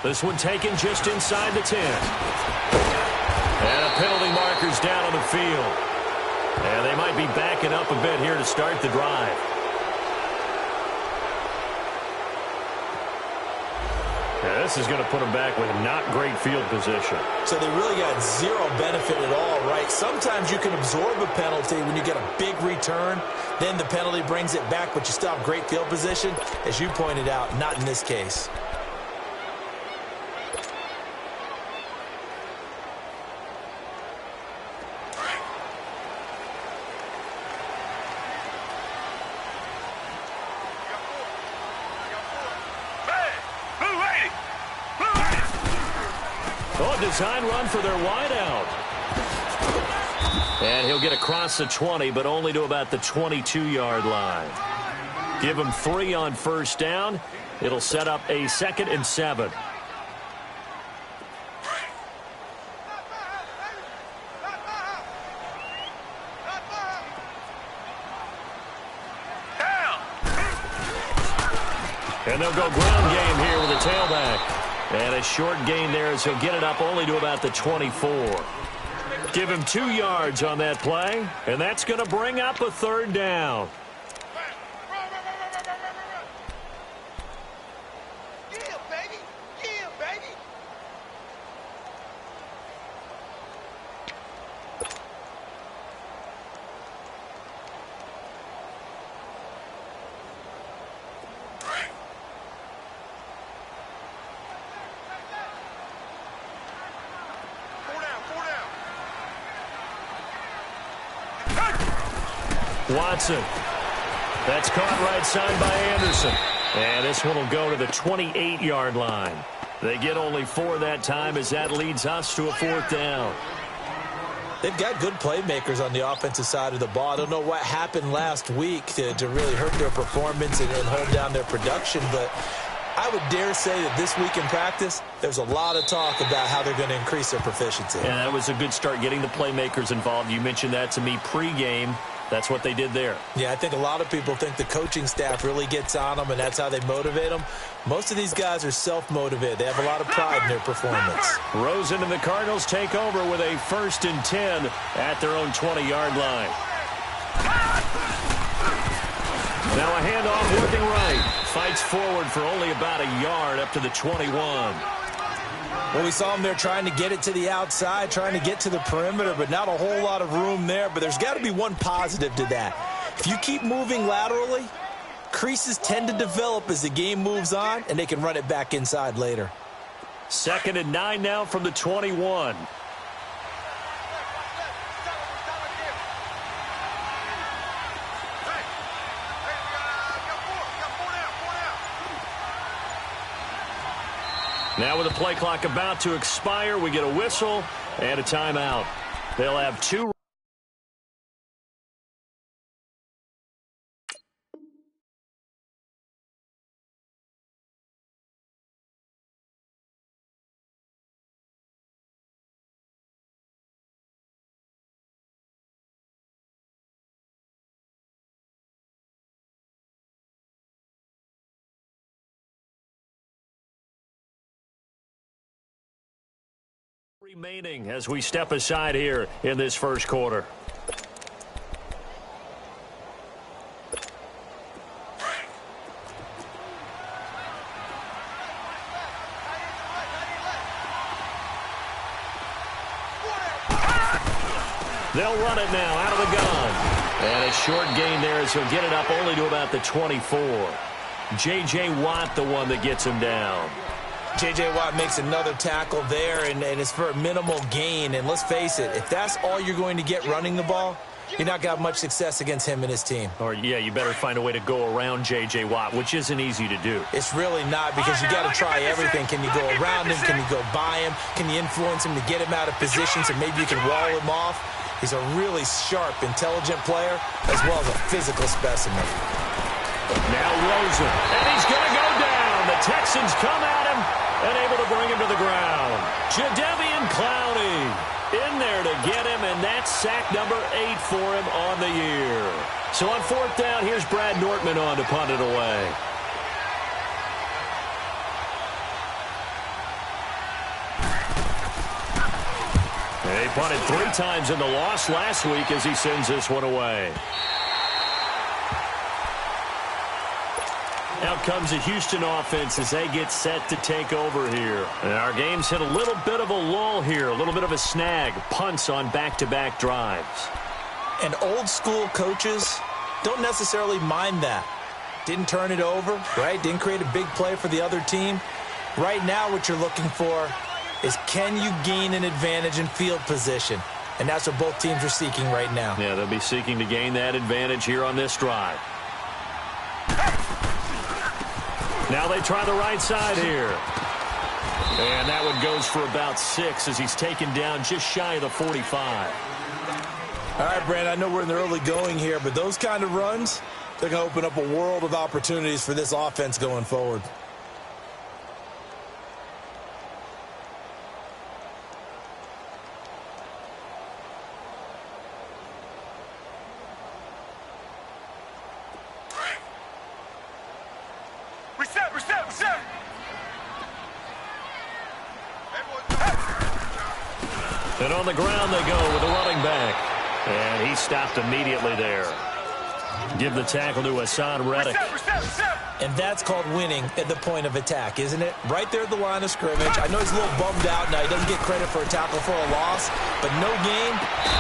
This one taken just inside the 10. And a penalty marker's down on the field. And they might be backing up a bit here to start the drive. Yeah, this is going to put them back with not great field position. So they really got zero benefit at all, right? Sometimes you can absorb a penalty when you get a big return. Then the penalty brings it back, but you still have great field position. As you pointed out, not in this case. Design run for their wideout. And he'll get across the 20, but only to about the 22-yard line. Give him 3 on first down. It'll set up a 2nd and 7. And they'll go ground game here with a tailback. And a short gain there as he'll get it up only to about the 24. Give him 2 yards on that play, and that's going to bring up a 3rd down. Watson. That's caught right side by Anderson. And this one will go to the 28-yard line. They get only 4 that time as that leads us to a 4th down. They've got good playmakers on the offensive side of the ball. I don't know what happened last week to really hurt their performance and hold down their production, but I would dare say that this week in practice, there's a lot of talk about how they're going to increase their proficiency. And that was a good start, getting the playmakers involved. You mentioned that to me pregame. That's what they did there. Yeah, I think a lot of people think the coaching staff really gets on them, and that's how they motivate them. Most of these guys are self-motivated. They have a lot of pride in their performance. Rosen and the Cardinals take over with a 1st and 10 at their own 20-yard line. Now a handoff working right. Fights forward for only about a yard up to the 21. Well, we saw him there trying to get it to the outside, trying to get to the perimeter, but not a whole lot of room there. But there's got to be one positive to that. If you keep moving laterally, creases tend to develop as the game moves on, and they can run it back inside later. 2nd and 9 now from the 21. Now with the play clock about to expire, we get a whistle and a timeout. They'll have 2. Remaining as we step aside here in this first quarter. They'll run it now out of the gun. And a short gain there as he'll get it up only to about the 24. J.J. Watt the one that gets him down. J.J. Watt makes another tackle there, and it's for a minimal gain. And let's face it, if that's all you're going to get running the ball, you're not going to have much success against him and his team. Or, yeah, you better find a way to go around J.J. Watt, which isn't easy to do. It's really not, because you got to try everything. Can you go around him? Can you go by him? Can you influence him to get him out of position so maybe you can wall him off? He's a really sharp, intelligent player, as well as a physical specimen. Now Rosen, and he's going to go down. The Texans come at him and able to bring him to the ground. Jadeveon Clowney in there to get him, and that's sack number 8 for him on the year. So on 4th down, here's Brad Nortman on to punt it away. He punted 3 times in the loss last week as he sends this one away. Out comes the Houston offense as they get set to take over here. And our game's hit a little bit of a lull here, a little bit of a snag. Punts on back-to-back drives. And old-school coaches don't necessarily mind that. Didn't turn it over, right? Didn't create a big play for the other team. Right now what you're looking for is, can you gain an advantage in field position? And that's what both teams are seeking right now. Yeah, they'll be seeking to gain that advantage here on this drive. Now they try the right side here. And that one goes for about 6 as he's taken down just shy of the 45. All right, Brand, I know we're in the early going here, but those kind of runs, they're going to open up a world of opportunities for this offense going forward. And on the ground they go with the running back. And he stopped immediately there. Give the tackle to Hassan Reddick. And that's called winning at the point of attack, isn't it? Right there at the line of scrimmage. I know he's a little bummed out now. He doesn't get credit for a tackle for a loss, but no game,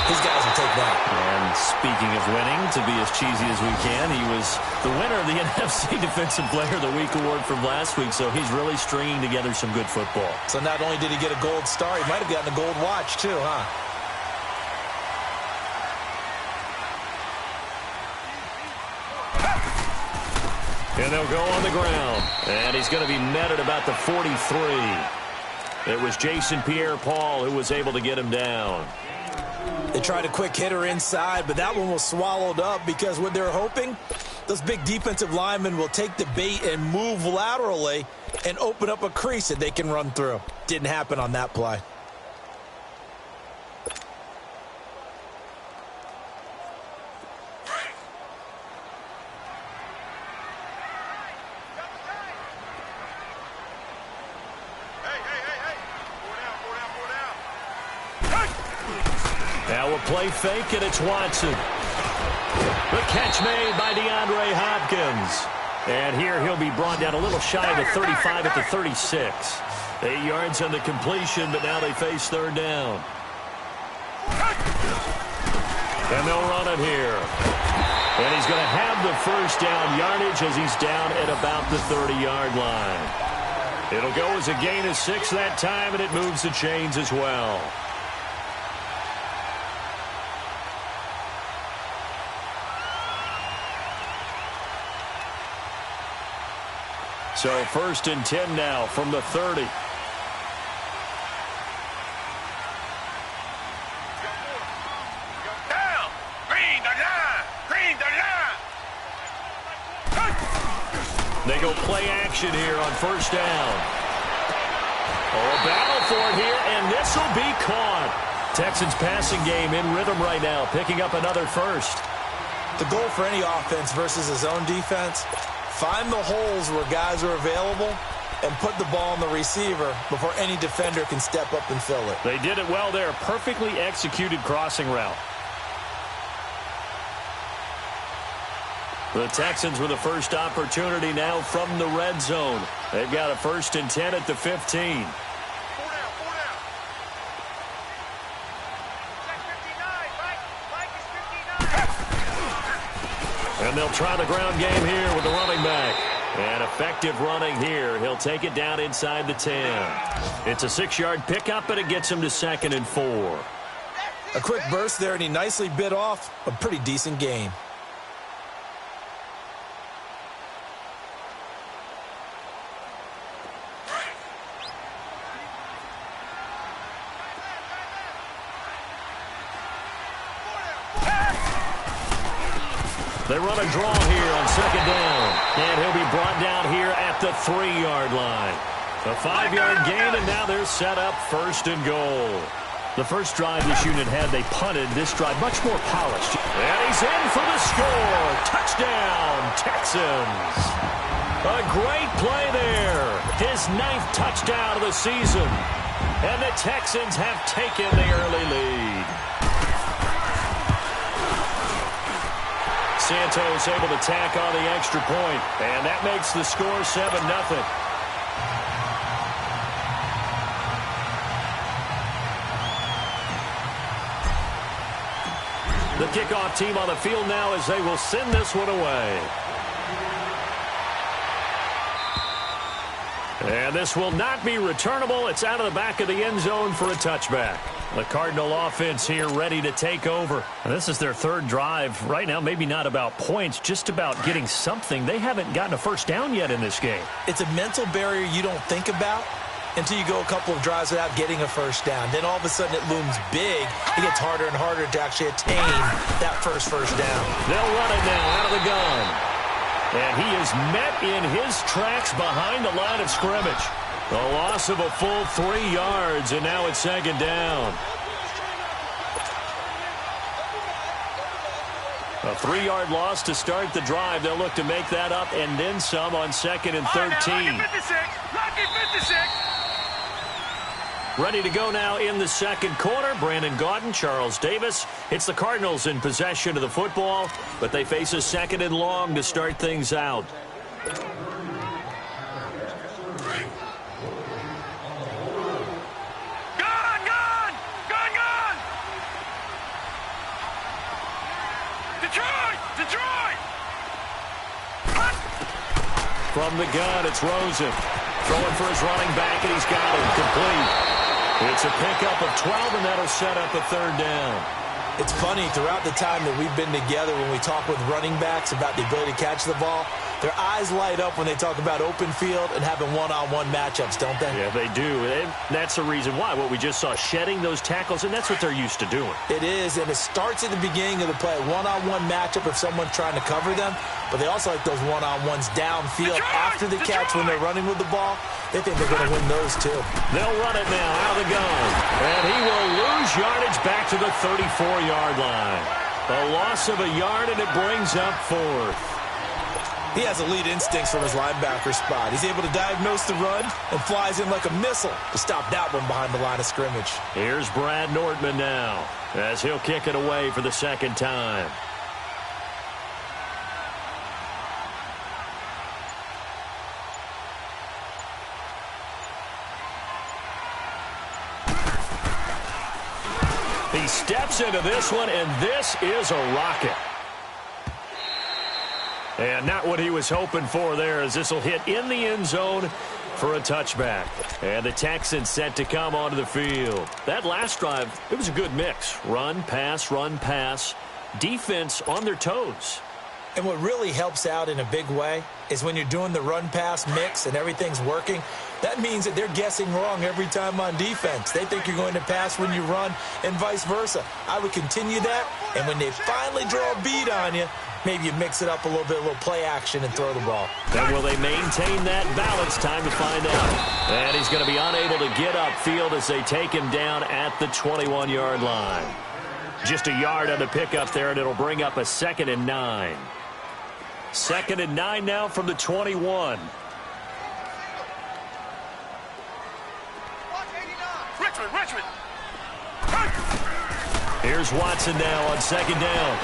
his guys will take that. And speaking of winning, to be as cheesy as we can, he was the winner of the NFC Defensive Player of the Week award from last week, so he's really stringing together some good football. So not only did he get a gold star, he might have gotten a gold watch too, huh? And they'll go on the ground. And he's going to be met at about the 43. It was Jason Pierre-Paul who was able to get him down. They tried a quick hitter inside, but that one was swallowed up because what they're hoping, those big defensive linemen will take the bait and move laterally and open up a crease that they can run through. Didn't happen on that play. Now a play fake, and it's Watson. The catch made by DeAndre Hopkins. And here he'll be brought down a little shy of the 35 at the 36. 8 yards on the completion, but now they face third down. And they'll run it here. And he's going to have the first down yardage as he's down at about the 30-yard line. It'll go as a gain of 6 that time, and it moves the chains as well. So 1st and 10 now from the 30. They go play action here on 1st down. Oh, a battle for it here, and this will be caught. Texans passing game in rhythm right now, picking up another first. The goal for any offense versus a zone defense, find the holes where guys are available and put the ball on the receiver before any defender can step up and fill it. They did it well there. Perfectly executed crossing route. The Texans with the first opportunity now from the red zone. They've got a 1st and 10 at the 15. And they'll try the ground game here with the running back. And effective running here. He'll take it down inside the 10. It's a 6-yard pickup, and it gets him to 2nd and 4. A quick burst there, and he nicely bit off a pretty decent gain. They run a draw here on 2nd down. And he'll be brought down here at the 3-yard line. A 5-yard gain, and now they're set up 1st and goal. The first drive this unit had, they punted. This drive much more polished. And he's in for the score. Touchdown, Texans. A great play there. His 9th touchdown of the season. And the Texans have taken the early lead. Santos able to tack on the extra point, and that makes the score 7-0. The kickoff team on the field now as they will send this one away. And this will not be returnable. It's out of the back of the end zone for a touchback. The Cardinal offense here ready to take over. And this is their third drive. Right now, maybe not about points, just about getting something. They haven't gotten a first down yet in this game. It's a mental barrier you don't think about until you go a couple of drives without getting a first down. Then all of a sudden it looms big. It gets harder and harder to actually attain that first down. They'll run it now out of the gun. And he is met in his tracks behind the line of scrimmage. A loss of a full 3 yards, and now it's second down. A 3-yard loss to start the drive. They'll look to make that up and then some on 2nd and 13. Ready to go now in the second quarter. Brandon Gaudin, Charles Davis. It's the Cardinals in possession of the football, but they face a 2nd and long to start things out. From the gun, it's Rosen. Throwing for his running back, and he's got it. Complete. It's a pickup of 12, and that'll set up a 3rd down. It's funny, throughout the time that we've been together, when we talk with running backs about the ability to catch the ball, their eyes light up when they talk about open field and having one-on-one matchups, don't they? Yeah, they do. And that's the reason why. What we just saw, shedding those tackles, and that's what they're used to doing. It is, and it starts at the beginning of the play. One-on-one matchup if someone's trying to cover them, but they also like those one-on-ones downfield after the catch when they're running with the ball. They think they're going to win those, too. They'll run it now out of the gun. And he will lose yardage back to the 34-yard line. A loss of a yard, and it brings up 4th. He has elite instincts from his linebacker spot. He's able to diagnose the run and flies in like a missile to stop that one behind the line of scrimmage. Here's Brad Nordman now as he'll kick it away for the 2nd time. He steps into this one, and this is a rocket. And not what he was hoping for there, as this will hit in the end zone for a touchback. And the Texans set to come onto the field. That last drive, it was a good mix. Run, pass, defense on their toes. And what really helps out in a big way is when you're doing the run-pass mix and everything's working, that means that they're guessing wrong every time on defense. They think you're going to pass when you run and vice versa. I would continue that, and when they finally draw a beat on you, maybe you mix it up a little bit, a little play action, and throw the ball. And will they maintain that balance? Time to find out. And he's going to be unable to get upfield as they take him down at the 21-yard line. Just a yard on the pickup there, and it'll bring up a 2nd and 9. 2nd and 9 now from the 21. Richmond. Here's Watson now on 2nd down.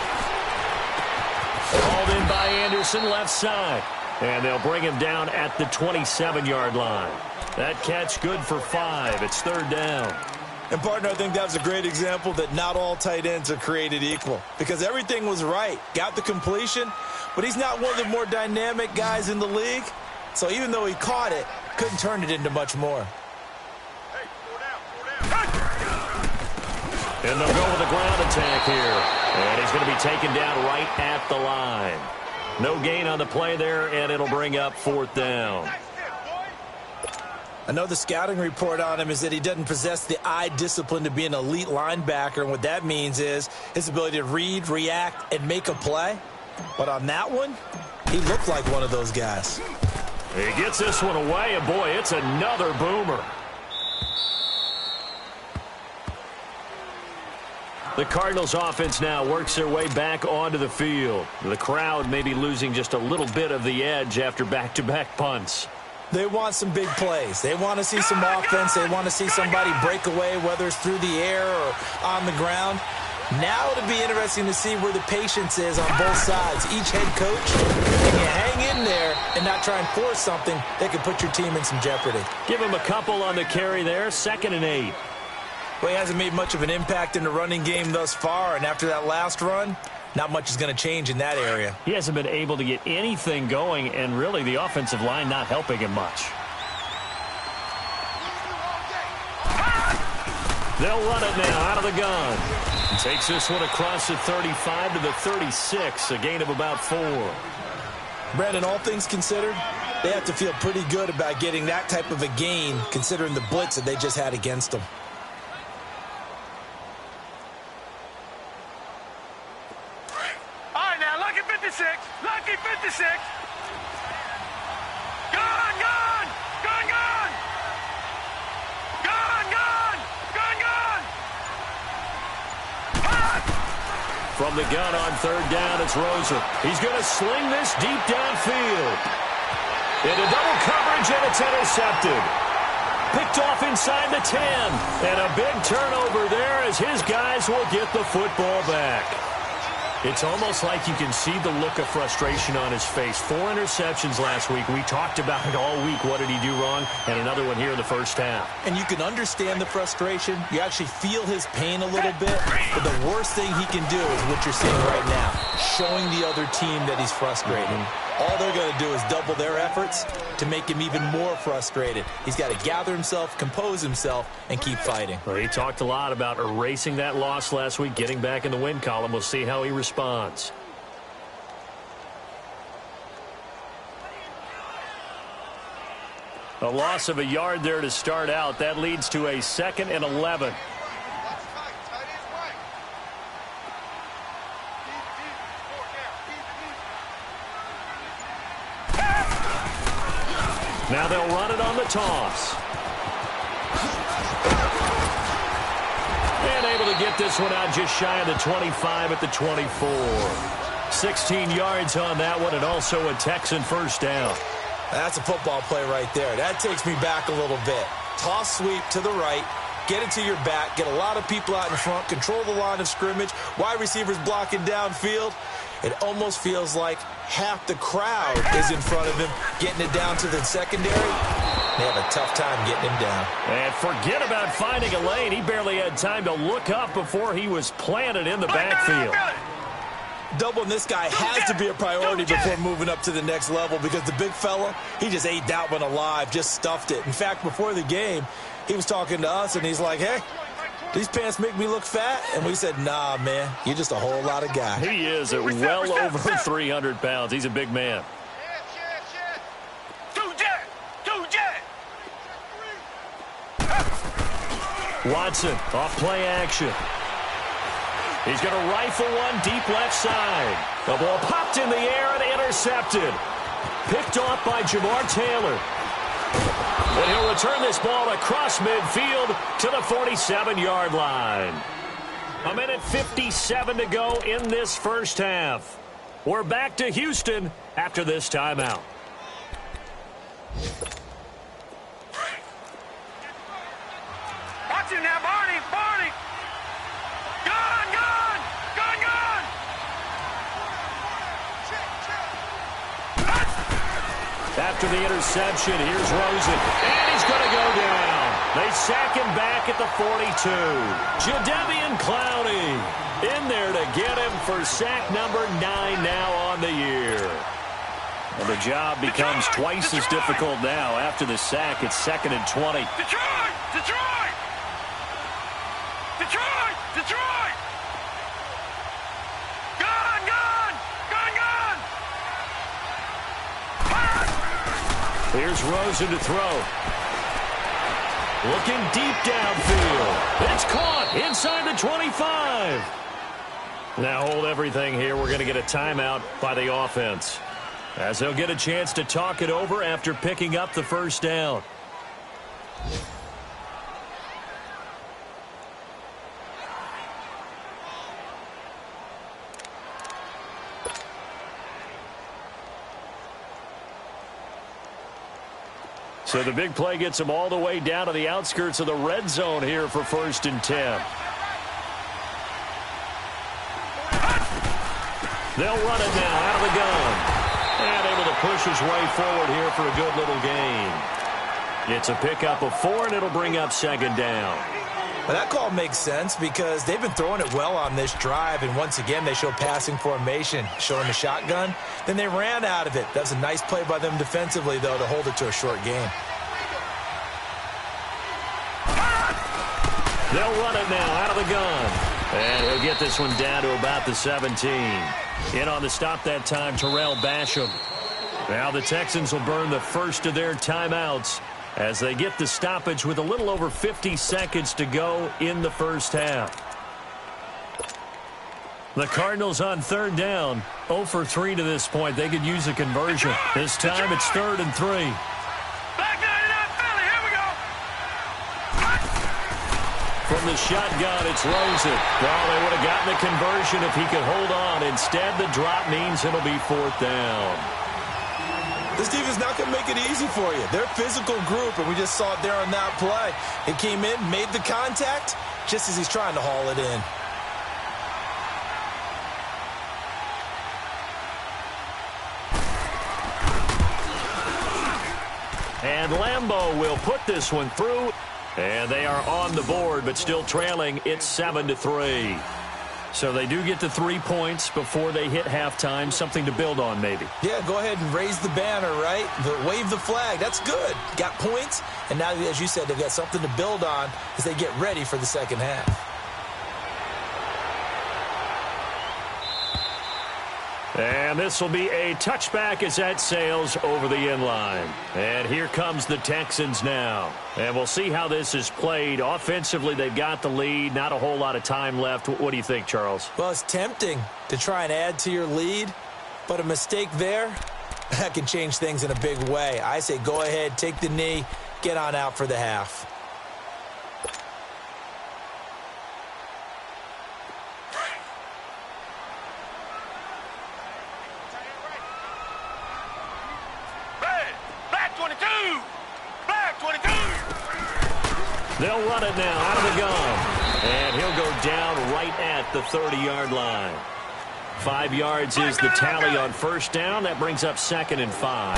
Called in by Anderson, left side. And they'll bring him down at the 27-yard line. That catch good for 5. It's 3rd down. And, partner, I think that was a great example that not all tight ends are created equal. Because everything was right. Got the completion, but he's not one of the more dynamic guys in the league. So even though he caught it, couldn't turn it into much more. And they'll go with a ground attack here. And he's going to be taken down right at the line. No gain on the play there, and it'll bring up 4th down. I know the scouting report on him is that he doesn't possess the eye discipline to be an elite linebacker, and what that means is his ability to read, react, and make a play. But on that one, he looked like one of those guys. He gets this one away, and boy, it's another boomer. The Cardinals offense now works their way back onto the field. The crowd may be losing just a little bit of the edge after back-to-back punts. They want some big plays. They want to see some offense. They want to see somebody break away, whether it's through the air or on the ground. Now it'll be interesting to see where the patience is on both sides. Each head coach, can you hang in there and not try and force something that could put your team in some jeopardy? Give him a couple on the carry there, 2nd and 8. Well, he hasn't made much of an impact in the running game thus far, and after that last run, not much is going to change in that area. He hasn't been able to get anything going, and really the offensive line not helping him much. They'll run it now out of the gun. Takes this one across the 35 to the 36, a gain of about 4. Brandon, all things considered, they have to feel pretty good about getting that type of a gain, considering the blitz that they just had against them. All right, now, lucky 56. Lucky 56. Gone, gone. Gone, gone. Gone, gone. Gone, gone. From the gun on 3rd down, it's Rosen. He's going to sling this deep downfield. Into double coverage, and it's intercepted. Picked off inside the 10. And a big turnover there as his guys will get the football back. It's almost like you can see the look of frustration on his face. 4 interceptions last week. We talked about it all week. What did he do wrong? And another one here in the first half. And you can understand the frustration. You actually feel his pain a little bit. But the worst thing he can do is what you're seeing right now, showing the other team that he's frustrated. All they're going to do is double their efforts to make him even more frustrated. He's got to gather himself, compose himself, and keep fighting. Well, he talked a lot about erasing that loss last week, getting back in the win column. We'll see how he responds. A loss of a yard there to start out. That leads to a 2nd and 11. Now they'll run it on the toss. And able to get this one out just shy of the 25 at the 24. 16 yards on that one, and also a Texan first down. That's a football play right there. That takes me back a little bit. Toss sweep to the right. Get it to your back. Get a lot of people out in front. Control the line of scrimmage. Wide receivers blocking downfield. It almost feels like half the crowd is in front of him, getting it down to the secondary. They have a tough time getting him down. And forget about finding a lane. He barely had time to look up before he was planted in the backfield. Doubling this guy has to be a priority before moving up to the next level, because the big fella, he just ate that one alive, just stuffed it. In fact, before the game, he was talking to us, and he's like, hey, these pants make me look fat? And we said, nah, man, you're just a whole lot of guy. He is at well over 300 pounds. He's a big man. Watson, off play action. He's going to rifle one deep left side. The ball popped in the air and intercepted. Picked off by Jamar Taylor. And he'll return this ball across midfield to the 47-yard line. 1:57 to go in this first half. We're back to Houston after this timeout. Watch him now, Barney, Barney. Gone, gone, gone, gone. After the interception, here's Rosen. And he's going to go down. They sack him back at the 42. Jadeveon Clowney in there to get him for sack number 9 now on the year. And the job becomes twice as difficult now. After the sack, it's 2nd and 20. Detroit! Detroit! Detroit! Detroit! Gone! Gone! Gone! Gone! Here's Rosen to throw. Looking deep downfield. It's caught inside the 25. Now hold everything here. We're going to get a timeout by the offense, as they'll get a chance to talk it over after picking up the first down. So the big play gets them all the way down to the outskirts of the red zone here for 1st and 10. They'll run it now out of the gun. And able to push his way forward here for a good little gain. It's a pickup of 4, and it'll bring up 2nd down. Well, that call makes sense because they've been throwing it well on this drive, and once again they show passing formation, showing the shotgun. Then they ran out of it. That was a nice play by them defensively, though, to hold it to a short game. They'll run it now out of the gun. And he'll get this one down to about the 17. In on the stop that time, Terrell Basham. Now the Texans will burn the first of their timeouts as they get the stoppage with a little over 50 seconds to go in the first half. The Cardinals on 3rd down, 0 for 3 to this point. They could use a conversion. This time it's 3rd and 3. Back 99 Philly, here we go. From the shotgun, it's Rosen. Well, they would have gotten the conversion if he could hold on. Instead, the drop means it'll be 4th down. This defense not going to make it easy for you. They're a physical group, and we just saw it there on that play. He came in, made the contact, just as he's trying to haul it in. And Lambeau will put this one through. And they are on the board, but still trailing. It's 7-3. So they do get the 3 points before they hit halftime. Something to build on, maybe. Yeah, go ahead and raise the banner, right? Wave the flag. That's good. Got points. And now, as you said, they've got something to build on as they get ready for the second half. And this will be a touchback as that sails over the inline. And here comes the Texans now. And we'll see how this is played. Offensively, they've got the lead. Not a whole lot of time left. What do you think, Charles? Well, it's tempting to try and add to your lead, but a mistake there, that can change things in a big way. I say go ahead, take the knee, get on out for the half. They'll run it now out of the gun. And he'll go down right at the 30-yard line. 5 yards is the tally on 1st down. That brings up 2nd and 5.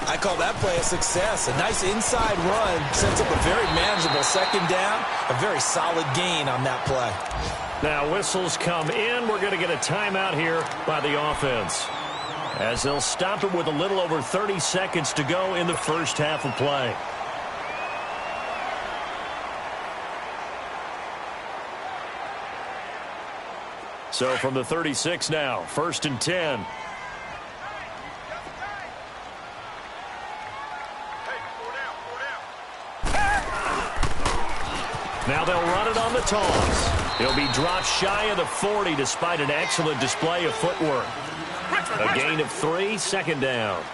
I call that play a success. A nice inside run sets up a very manageable 2nd down. A very solid gain on that play. Now whistles come in. We're going to get a timeout here by the offense, as they'll stop it with a little over 30 seconds to go in the first half of play. So from the 36 now, 1st and 10. Now they'll run it on the toss. He'll be dropped shy of the 40 despite an excellent display of footwork. A gain of 3, 2nd down.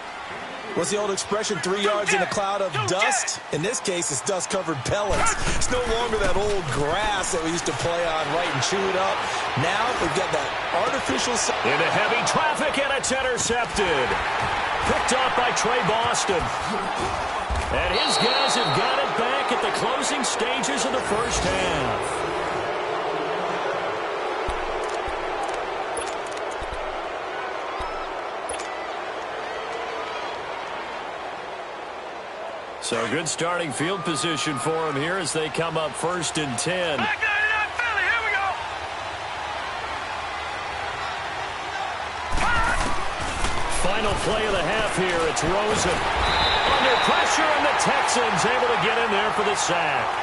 What's the old expression, 3 yards in a cloud of dust? In this case, it's dust-covered pellets. It's no longer that old grass that we used to play on, right, and chew it up. Now we've got that artificial... Into heavy traffic, and it's intercepted. Picked off by Trey Boston. And his guys have got it back at the closing stages of the first half. So good starting field position for him here as they come up 1st and 10. Back 99 Philly, here we go. Final play of the half here. It's Rosen under pressure, and the Texans able to get in there for the sack.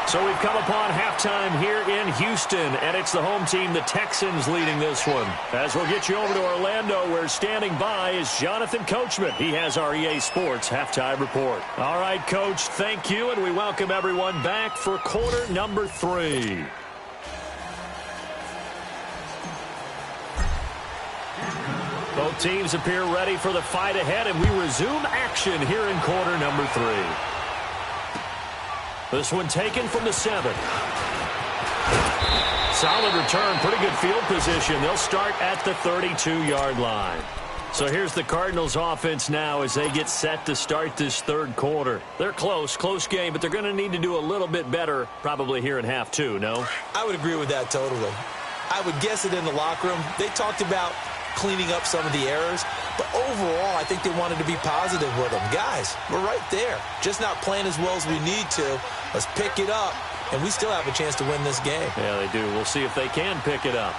So we've come upon halftime here in Houston, and it's the home team, the Texans, leading this one. As we'll get you over to Orlando, where standing by is Jonathan Coachman. He has our EA Sports halftime report. All right, Coach, thank you, and we welcome everyone back for quarter number 3. Both teams appear ready for the fight ahead, and we resume action here in quarter number 3. This one taken from the 7. Solid return, pretty good field position. They'll start at the 32-yard line. So here's the Cardinals offense now as they get set to start this third quarter. They're close game, but they're going to need to do a little bit better probably here in half two, no? I would agree with that totally. I would guess it in the locker room. They talked about cleaning up some of the errors, but overall I think they wanted to be positive with them. Guys, we're right there. Just not playing as well as we need to. Let's pick it up, and we still have a chance to win this game. Yeah, they do. We'll see if they can pick it up.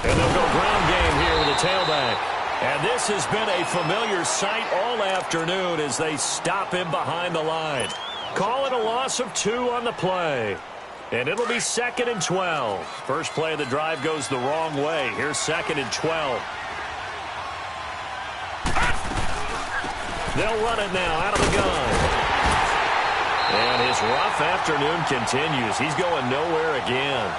And they'll go ground game here with a tailback. And this has been a familiar sight all afternoon as they stop him behind the line. Call it a loss of 2 on the play. And it'll be 2nd and 12. First play of the drive goes the wrong way. Here's 2nd and 12. They'll run it now out of the gun. And his rough afternoon continues. He's going nowhere again.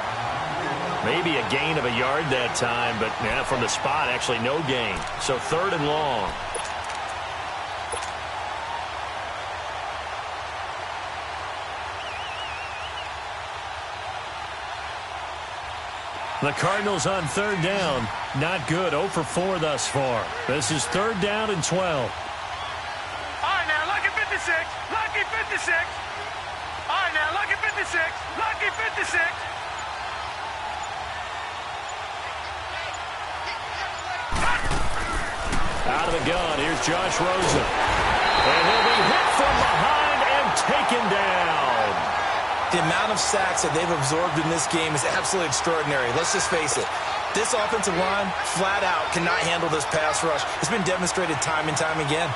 Maybe a gain of a yard that time, but from the spot, actually no gain. So 3rd and long. The Cardinals on 3rd down. Not good. 0 for 4 thus far. This is 3rd down and 12. All right, now, lucky 56. Lucky 56. All right, now, lucky 56. Lucky 56. Out of the gun, here's Josh Rosen. And he'll be hit from behind and taken down. The amount of sacks that they've absorbed in this game is absolutely extraordinary. Let's just face it. This offensive line, flat out, cannot handle this pass rush. It's been demonstrated time and time again.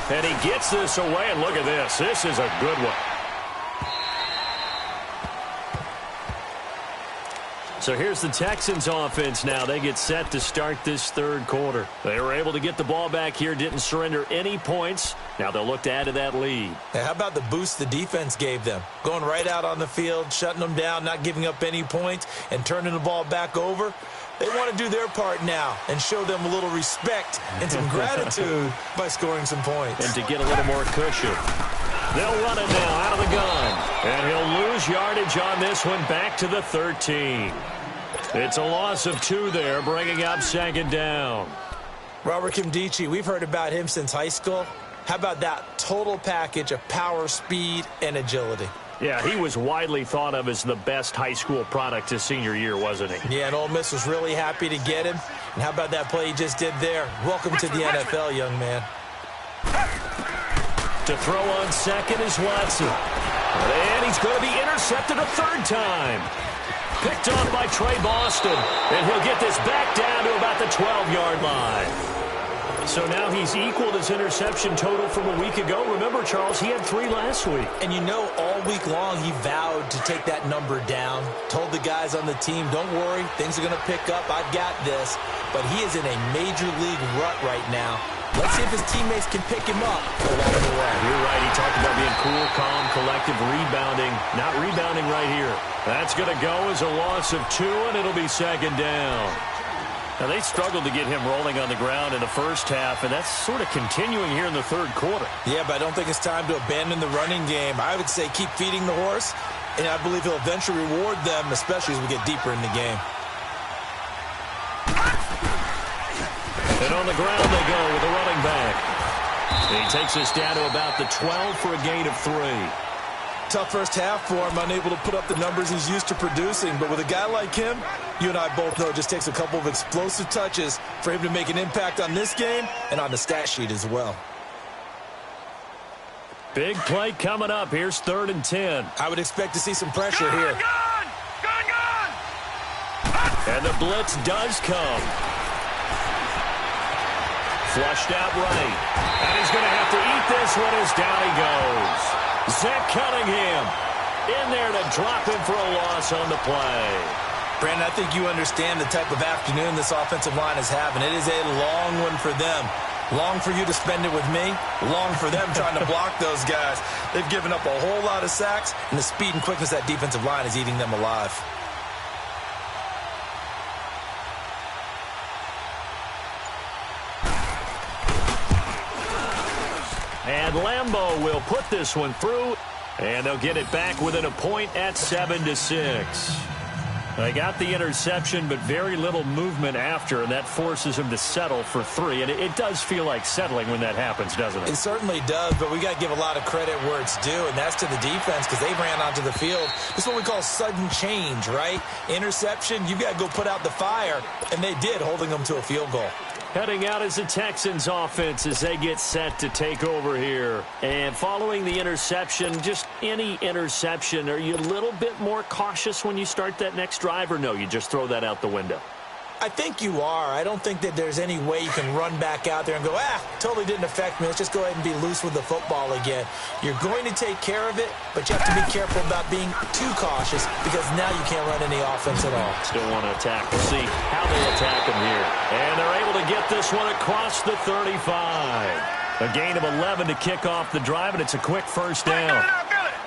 And he gets this away, and look at this. This is a good one. So here's the Texans offense now. They get set to start this third quarter. They were able to get the ball back here, didn't surrender any points. Now they'll look to add to that lead. Hey, how about the boost the defense gave them? Going right out on the field, shutting them down, not giving up any points, and turning the ball back over. They want to do their part now and show them a little respect and some gratitude by scoring some points. And to get a little more cushion. They'll run it now out of the gun. And he'll lose yardage on this one back to the 13. It's a loss of 2 there, bringing up 2nd down. Robert Kimdichie, we've heard about him since high school. How about that total package of power, speed, and agility? Yeah, he was widely thought of as the best high school product his senior year, wasn't he? Yeah, and Ole Miss was really happy to get him. And how about that play he just did there? Welcome to the NFL, young man. To throw on 2nd is Watson. And he's going to be intercepted a 3rd time. Picked off by Trey Boston. And he'll get this back down to about the 12-yard line. So now he's equaled his interception total from a week ago. Remember, Charles, he had 3 last week. And you know, all week long he vowed to take that number down. Told the guys on the team, don't worry, things are going to pick up. I've got this. But he is in a major league rut right now. Let's see if his teammates can pick him up along the way. You're right. He talked about being cool, calm, collective, rebounding. Not rebounding right here. That's going to go as a loss of 2, and it'll be 2nd down. Now, they struggled to get him rolling on the ground in the first half, and that's sort of continuing here in the third quarter. Yeah, but I don't think it's time to abandon the running game. I would say keep feeding the horse, and I believe he'll eventually reward them, especially as we get deeper in the game. And on the ground they go with the running back. And he takes us down to about the 12 for a gain of 3. Tough first half for him, unable to put up the numbers he's used to producing. But with a guy like him, you and I both know it just takes a couple of explosive touches for him to make an impact on this game and on the stat sheet as well. Big play coming up. Here's 3rd and 10. I would expect to see some pressure here. Gun! And the blitz does come. Flushed out right. And he's going to have to eat this one as down he goes. Zach Cunningham in there to drop him for a loss on the play. Brandon, I think you understand the type of afternoon this offensive line is having. It is a long one for them. Long for you to spend it with me. Long for them trying to block those guys. They've given up a whole lot of sacks, and the speed and quickness of that defensive line is eating them alive. And Lambeau will put this one through. And they'll get it back within a point at 7-6. They got the interception, but very little movement after, and that forces them to settle for 3. And it does feel like settling when that happens, doesn't it? It certainly does, but we got to give a lot of credit where it's due, and that's to the defense because they ran onto the field. This is what we call sudden change, right? Interception, you got to go put out the fire, and they did, holding them to a field goal. Heading out is the Texans offense as they get set to take over here. And following the interception, just any interception, are you a little bit more cautious when you start that next drive, or no, you just throw that out the window? I think you are. I don't think that there's any way you can run back out there and go, totally didn't affect me. Let's just go ahead and be loose with the football again. You're going to take care of it, but you have to be careful about being too cautious because now you can't run any offense at all. Still want to attack. We'll see how they attack them here. And they're able to get this one across the 35. A gain of 11 to kick off the drive, and it's a quick first down.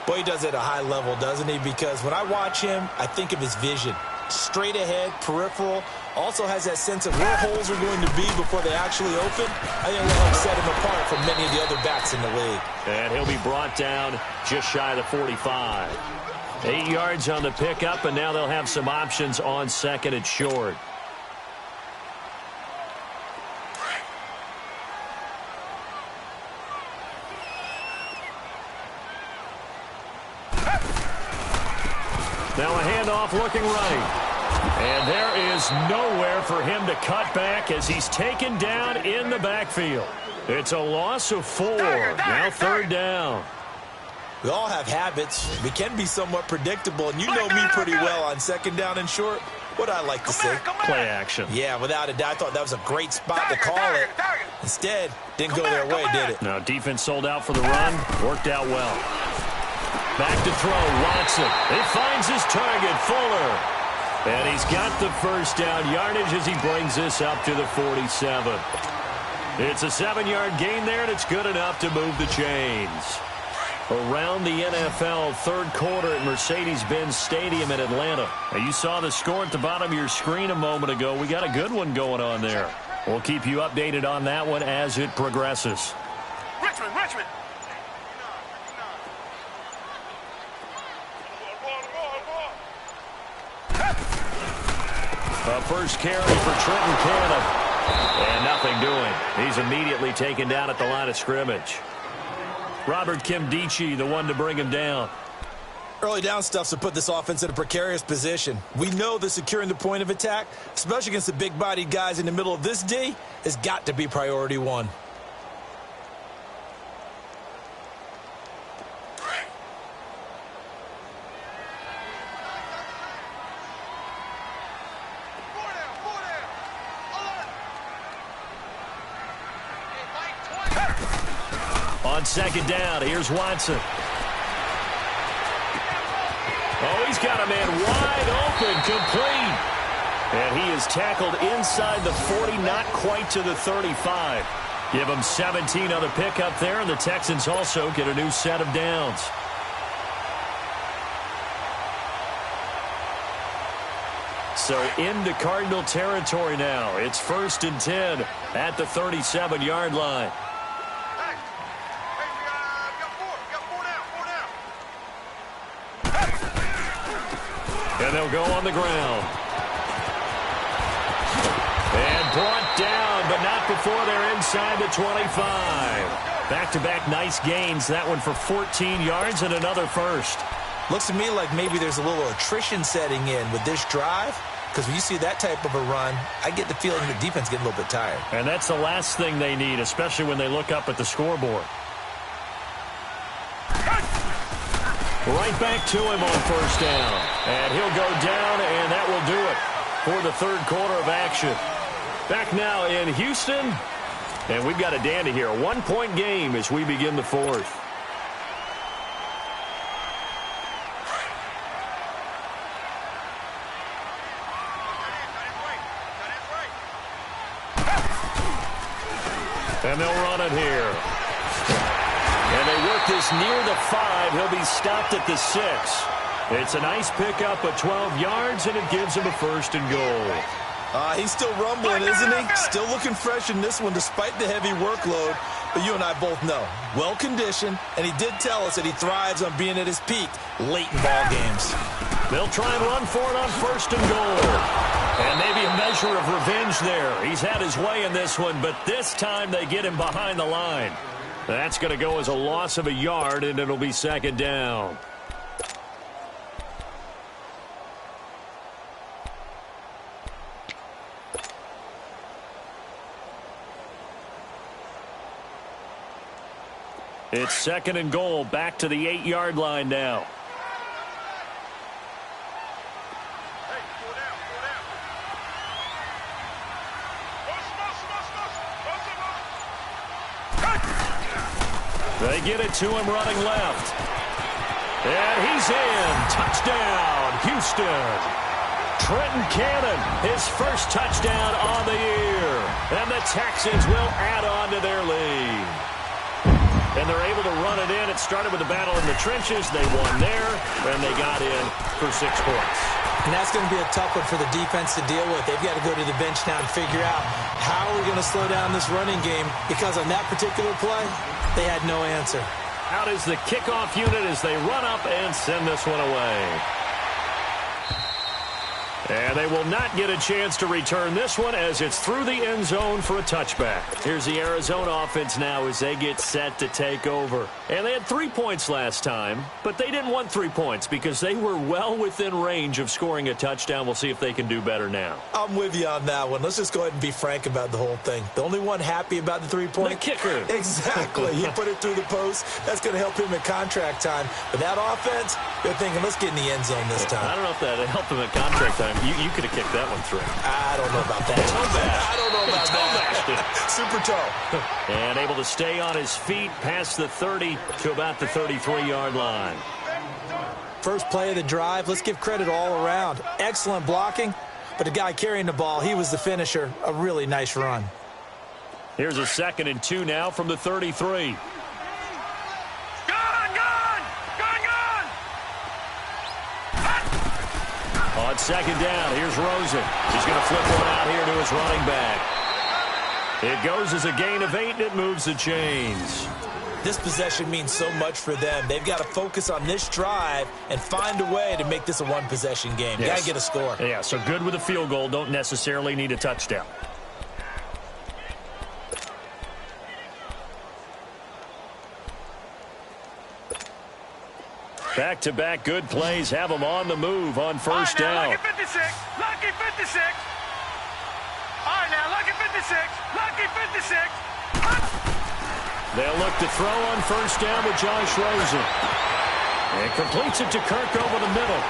Boy, he does it at a high level, doesn't he? Because when I watch him, I think of his vision. Straight ahead, peripheral, also has that sense of where holes are going to be before they actually open. I think that'll set him apart from many of the other backs in the league. And he'll be brought down just shy of the 45. 8 yards on the pickup, and now they'll have some options on second and short. Now a handoff looking right. And there is nowhere for him to cut back as he's taken down in the backfield. It's a loss of 4. Now third down. We all have habits. We can be somewhat predictable, and you know me pretty well on second down and short. What I like to say. Play action. Yeah, without a doubt, I thought that was a great spot to call it. Instead, didn't go their way, did it? Now defense sold out for the run. Worked out well. Back to throw, Watson. He finds his target, Fuller. And he's got the first down yardage as he brings this up to the 47. It's a 7-yard gain there, and it's good enough to move the chains. Around the NFL, third quarter at Mercedes-Benz Stadium in Atlanta. Now, you saw the score at the bottom of your screen a moment ago. We got a good one going on there. We'll keep you updated on that one as it progresses. Richmond. A first carry for Trenton Cannon. And nothing doing. He's immediately taken down at the line of scrimmage. Robert Kimdichie, the one to bring him down. Early down stuff's to put this offense in a precarious position. We know that securing the point of attack, especially against the big-bodied guys in the middle of this D, has got to be priority 1. On second down, here's Watson. Oh, he's got a man wide open, complete. And he is tackled inside the 40, not quite to the 35. Give him 17 on the pickup there, and the Texans also get a new set of downs. So into Cardinal territory now. It's 1st and 10 at the 37-yard line. And they'll go on the ground. And brought down, but not before they're inside the 25. Back-to-back nice gains. That one for 14 yards and another first. Looks to me like maybe there's a little attrition setting in with this drive. Because when you see that type of a run, I get the feeling the defense getting a little bit tired. And that's the last thing they need, especially when they look up at the scoreboard. Right back to him on first down. And he'll go down, and that will do it for the third quarter of action. Back now in Houston. And we've got a dandy here. A 1-point game as we begin the fourth. And they'll run it here. And they work this near the 5. He'll be stopped at the 6. It's a nice pickup of 12 yards, and it gives him a 1st and goal. He's still rumbling, isn't he? Still looking fresh in this one despite the heavy workload. But you and I both know, well-conditioned, and he did tell us that he thrives on being at his peak late in ball games. They'll try and run for it on 1st and goal. And maybe a measure of revenge there. He's had his way in this one, but this time they get him behind the line. That's going to go as a loss of a yard, and it'll be 2nd down. It's 2nd and goal, back to the 8-yard line now. They get it to him running left. And he's in. Touchdown, Houston. Trenton Cannon, his first touchdown on the year. And the Texans will add on to their lead. And they're able to run it in. It started with a battle in the trenches. They won there, and they got in for 6 points. And that's going to be a tough one for the defense to deal with. They've got to go to the bench now and figure out how are we going to slow down this running game, because on that particular play, they had no answer. Out is the kickoff unit as they run up and send this one away. And they will not get a chance to return this one as it's through the end zone for a touchback. Here's the Arizona offense now as they get set to take over. And they had 3 points last time, but they didn't want 3 points because they were well within range of scoring a touchdown. We'll see if they can do better now. I'm with you on that one. Let's just go ahead and be frank about the whole thing. The only one happy about the 3-point? The kicker. Exactly. He put it through the post. That's going to help him at contract time. But that offense, they're thinking, let's get in the end zone this time. I don't know if that helped him at contract time. You could have kicked that one through. I don't know about that. I don't know about that. Super toe. And able to stay on his feet past the 30 to about the 33-yard line. First play of the drive. Let's give credit all around. Excellent blocking, but the guy carrying the ball, he was the finisher. A really nice run. Here's a 2nd and 2 now from the 33. On 2nd down, here's Rosen. He's going to flip one out here to his running back. It goes as a gain of 8, and it moves the chains. This possession means so much for them. They've got to focus on this drive and find a way to make this a one-possession game. Yes. Got to get a score. Yeah, so good with a field goal. Don't necessarily need a touchdown. Back-to-back good plays have them on the move on 1st down. Lucky 56. Lucky 56. All right, now, lucky 56. Lucky 56. They'll look to throw on 1st down with Josh Rosen. And completes it to Kirk over the middle.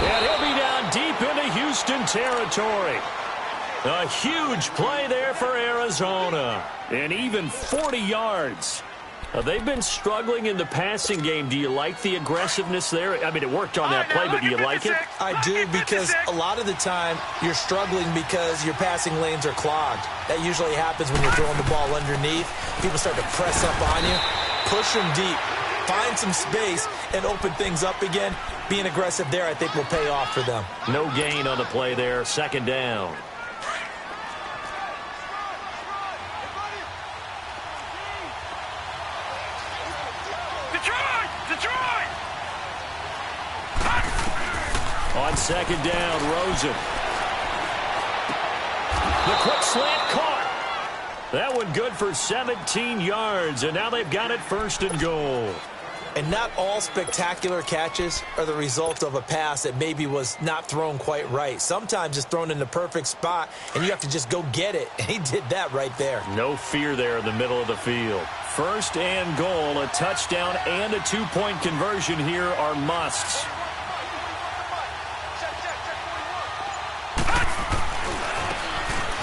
And he'll be down deep into Houston territory. A huge play there for Arizona. And even 40 yards. They've been struggling in the passing game. Do you like the aggressiveness there? I mean, it worked on that play, but do you like it? I do, because a lot of the time you're struggling because your passing lanes are clogged. That usually happens when you're throwing the ball underneath. People start to press up on you. Push them deep. Find some space and open things up again. Being aggressive there, I think, will pay off for them. No gain on the play there. 2nd down. On 2nd down, Rosen. The quick slant caught. That one good for 17 yards, and now they've got it 1st and goal. And not all spectacular catches are the result of a pass that maybe was not thrown quite right. Sometimes it's thrown in the perfect spot, and you have to just go get it. And he did that right there. No fear there in the middle of the field. 1st and goal, a touchdown and a 2-point conversion here are musts.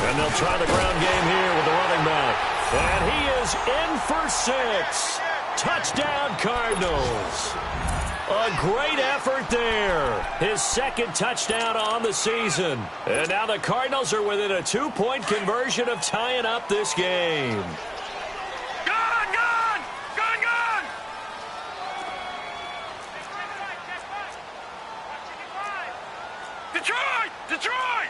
And they'll try the ground game here with the running back. And he is in for 6. Touchdown, Cardinals. A great effort there. His 2nd touchdown on the season. And now the Cardinals are within a 2-point conversion of tying up this game. Detroit!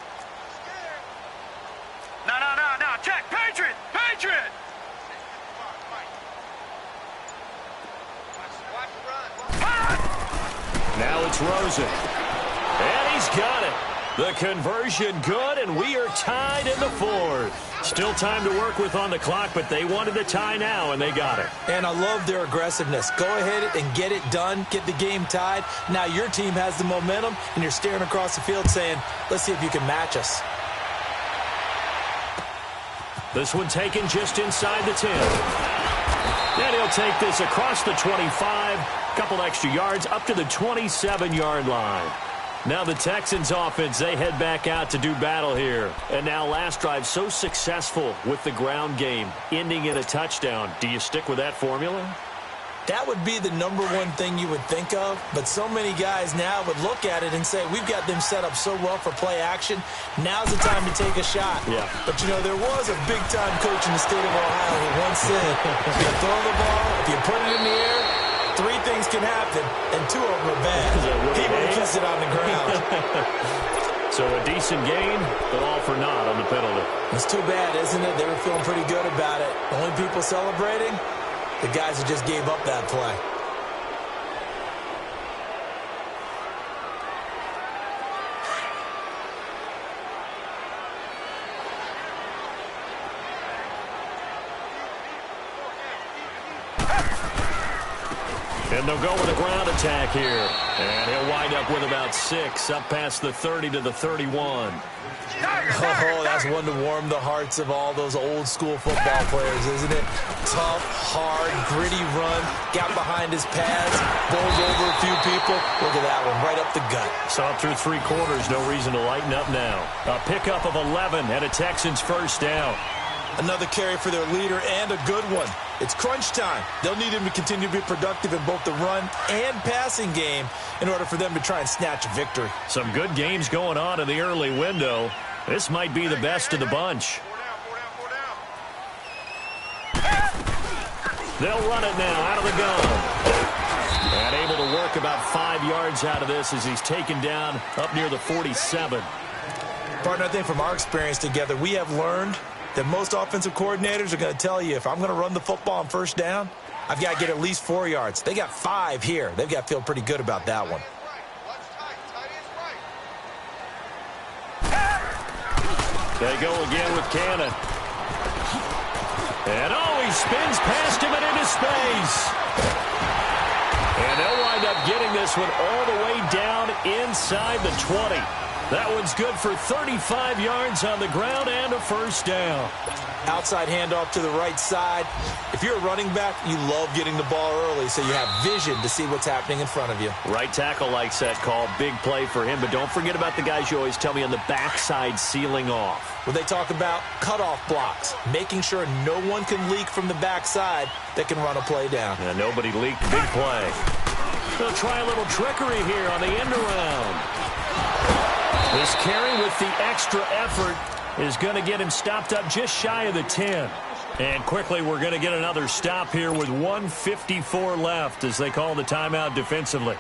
throws it. And he's got it. The conversion good, and we are tied in the fourth. Still time to work with on the clock, but they wanted the tie now, and they got it. And I love their aggressiveness. Go ahead and get it done, get the game tied. Now your team has the momentum, and you're staring across the field saying, let's see if you can match us. This one taken just inside the 10. And he'll take this across the 25, couple extra yards up to the 27-yard line. Now the Texans offense, they head back out to do battle here. And now last drive so successful with the ground game, ending in a touchdown. Do you stick with that formula? That would be the number one thing you would think of, but so many guys now would look at it and say, we've got them set up so well for play action, now's the time to take a shot. Yeah. But, you know, there was a big-time coach in the state of Ohio who once said, if you throw the ball, if you put it in the air, 3 things can happen, and 2 of them are bad. He would have kissed it on the ground. So a decent gain, but all for naught on the penalty. It's too bad, isn't it? They were feeling pretty good about it. Only people celebrating, the guys who just gave up that play. And they'll go with a ground attack here. And he'll wind up with about 6, up past the 30 to the 31. Oh, that's one to warm the hearts of all those old-school football players, isn't it? Tough, hard, gritty run, got behind his pads, bowled over a few people. Look at that one, right up the gut. Saw through 3 quarters, no reason to lighten up now. A pickup of 11 and a Texans first down. Another carry for their leader and a good one. It's crunch time. They'll need him to continue to be productive in both the run and passing game in order for them to try and snatch a victory. Some good games going on in the early window. This might be the best of the bunch. They'll run it now out of the gun. And able to work about 5 yards out of this as he's taken down up near the 47. Partner, I think from our experience together, we have learned that most offensive coordinators are going to tell you, if I'm going to run the football on first down, I've got to get at least 4 yards. They got 5 here. They've got to feel pretty good about that one. They go again with Cannon. And he spins past him and into space. And they'll wind up getting this one all the way down inside the 20. That one's good for 35 yards on the ground and a first down. Outside handoff to the right side. If you're a running back, you love getting the ball early so you have vision to see what's happening in front of you. Right tackle likes that call. Big play for him. But don't forget about the guys you always tell me on the backside sealing off. Well, they talk about cutoff blocks, making sure no one can leak from the backside that can run a play down. Yeah, nobody leaked. Big play. They'll try a little trickery here on the end around. This carry with the extra effort is going to get him stopped up just shy of the 10. And quickly we're going to get another stop here with 1:54 left as they call the timeout defensively.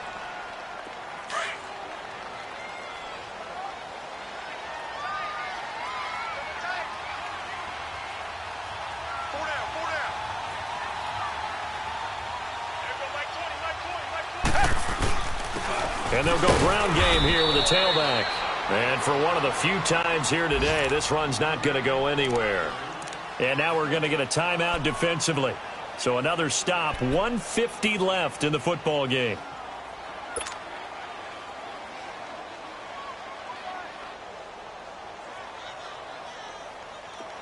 And they'll go ground game here with a tailback. And for one of the few times here today, this run's not going to go anywhere. And now we're going to get a timeout defensively. So another stop, 1:50 left in the football game.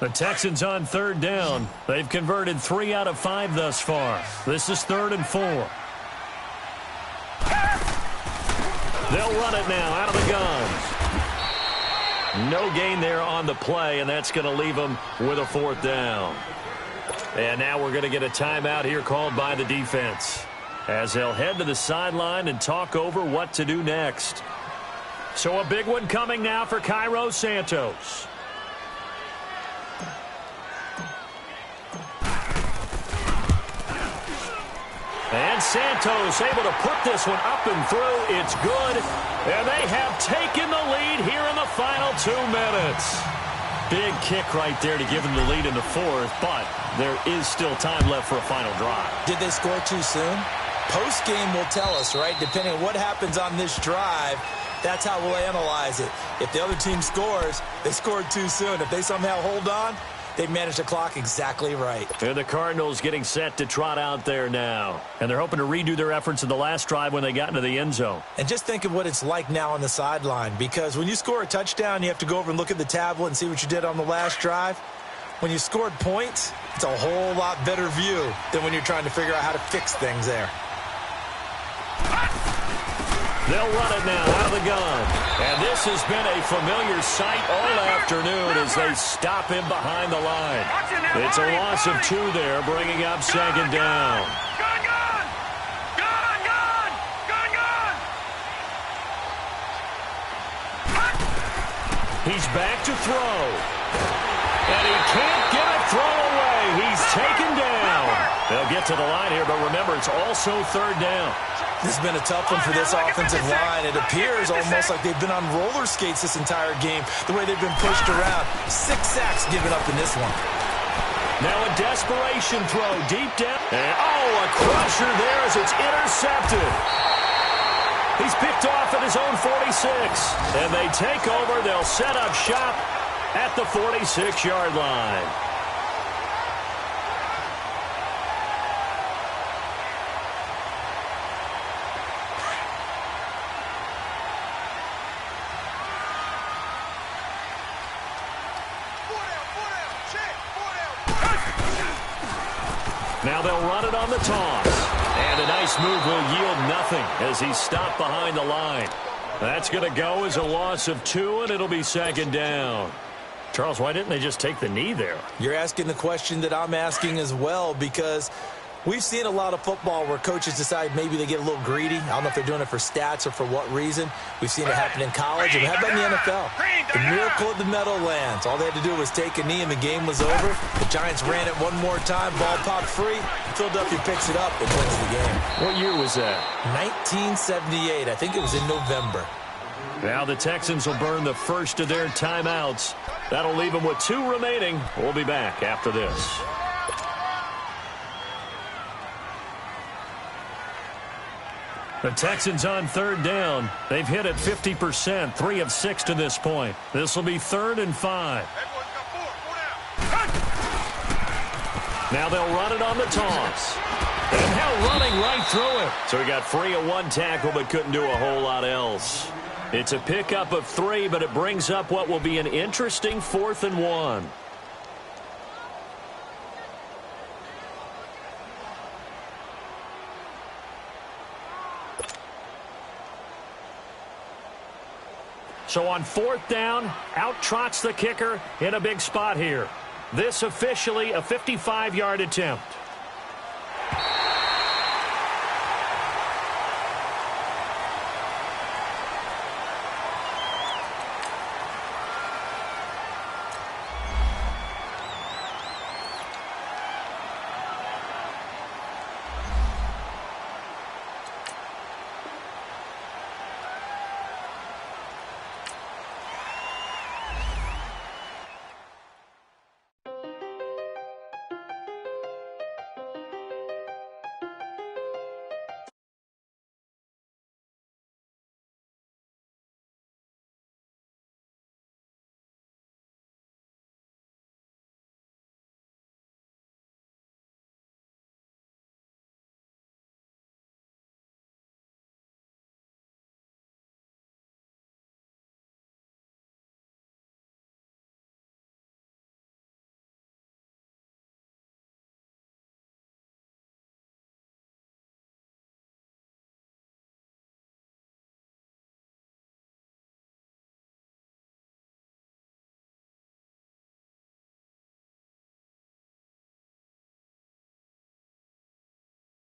The Texans on 3rd down. They've converted 3 out of 5 thus far. This is 3rd and 4. They'll run it now out of the gun. No gain there on the play, and that's going to leave them with a 4th down. And now we're going to get a timeout here called by the defense as they'll head to the sideline and talk over what to do next. So a big one coming now for Cairo Santos. And Santos able to put this one up and through. It's good. And they have taken the lead here in the final 2 minutes. Big kick right there to give them the lead in the 4th, but there is still time left for a final drive. Did they score too soon? Post-game will tell us, right? Depending on what happens on this drive, that's how we'll analyze it. If the other team scores, they scored too soon. If they somehow hold on, they managed the clock exactly right. And the Cardinals getting set to trot out there now. And they're hoping to redo their efforts in the last drive when they got into the end zone. And just think of what it's like now on the sideline, because when you score a touchdown, you have to go over and look at the tablet and see what you did on the last drive. When you scored points, it's a whole lot better view than when you're trying to figure out how to fix things there. They'll run it now out of the gun. And this has been a familiar sight all afternoon as they stop him behind the line. It's a loss of 2 there, bringing up second down. Gun, gun! Gun, gun! Gun, gun! He's back to throw. And he can't get a throw away. He's taken down. They'll get to the line here, but remember, it's also third down. This has been a tough one for this offensive line. It appears almost like they've been on roller skates this entire game, the way they've been pushed around. 6 sacks given up in this one. Now a desperation throw deep down. And, a crusher there as it's intercepted. He's picked off at his own 46. And they take over. They'll set up shop at the 46-yard line. Now they'll run it on the toss. And a nice move will yield nothing as he's stopped behind the line. That's going to go as a loss of 2, and it'll be second down. Charles, why didn't they just take the knee there? You're asking the question that I'm asking as well, because we've seen a lot of football where coaches decide maybe they get a little greedy. I don't know if they're doing it for stats or for what reason. We've seen it happen in college, and how about in the NFL? The miracle of the Meadowlands. All they had to do was take a knee, and the game was over. The Giants ran it one more time. Ball popped free. Philadelphia picks it up and wins the game. What year was that? 1978. I think it was in November. Now the Texans will burn the first of their timeouts. That'll leave them with 2 remaining. We'll be back after this. The Texans on third down. They've hit it 50%, 3 of 6 to this point. This will be 3rd and 5. Now they'll run it on the toss. And now running right through it. So he got free of 1 tackle but couldn't do a whole lot else. It's a pickup of 3, but it brings up what will be an interesting 4th and 1. So on 4th down, out trots the kicker in a big spot here. This officially a 55-yard attempt.